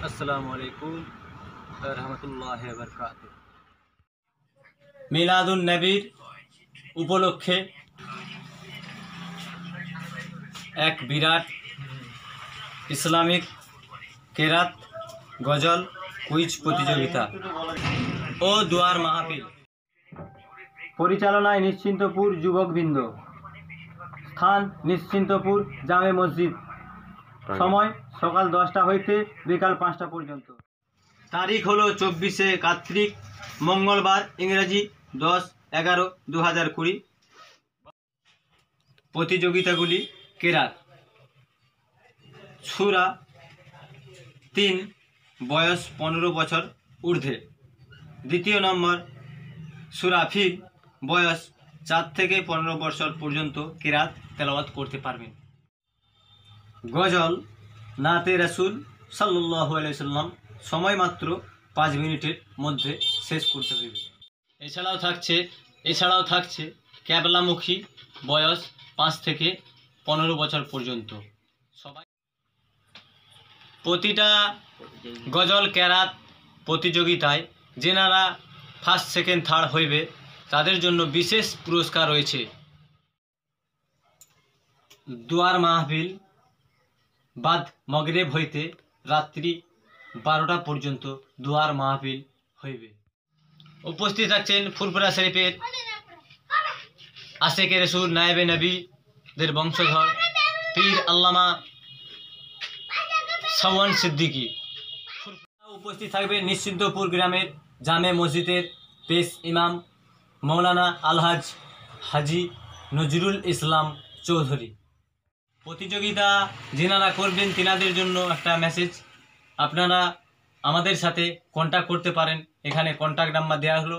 अस्सलामु अलैकुम रहमतुल्लाहि व बरकातुहू। মিলাদুন নবীর উপলক্ষে এক বিরাট ইসলামিক কেরাত গজল কুইজ প্রতিযোগিতা ও দোয়ার মাহফিল। পরিচালনায় নিশ্চিন্তপুর যুবকবৃন্দ। স্থান নিশ্চিন্তপুর জামে মসজিদ। সময় সকাল 10টা হইতে বিকাল 5টা পর্যন্ত। তারিখ হলো 24শে কার্তিক মঙ্গলবার, ইংরেজি 10/11/2020। প্রতিযোগিতাগুলি কেরাত সূরা 3 বয়স 15 বছর ঊর্ধ্বে। দ্বিতীয় নম্বর সূরা ফিল বয়স 4 থেকে 15 বছর পর্যন্ত কেরাত তেলাওয়াত করতে পারবেন। গজল নাতে রাসূল সাল্লাল্লাহু আলাইহি সাল্লাম সময় মাত্র 5 মিনিটের মধ্যে শেষ করতে হবে। এছাড়াও থাকছে ক্যাবলামুখী বয়স 5 থেকে 15 বছর পর্যন্ত। সবাই প্রতিটা গজল কেরাত প্রতিযোগিতায় যেনারা ফার্স্ট সেকেন্ড থার্ড হইবে তাদের জন্য বিশেষ পুরস্কার রয়েছে। দোয়ার মাহফিল বাদ মগরিব হইতে রাত্রি 12টা পর্যন্ত দোয়ার মাহফিল হইবে। উপস্থিত থাকছেন ফুরফুরা শরীফের আশেকে রসুল নায়েবে নবীদের বংশধর পীর আল্লামা শাওন সিদ্দিকী। উপস্থিত থাকবেন নিশ্চিন্তপুর গ্রামের জামে মসজিদের পেশ ইমাম মৌলানা আলহাজ হাজি নজরুল ইসলাম চৌধুরী। প্রতিযোগিতা যেনারা করবেন তেনাদের জন্য একটা মেসেজ, আপনারা আমাদের সাথে কন্ট্যাক্ট করতে পারেন। এখানে কন্ট্যাক্ট নাম্বার দেওয়া হলো।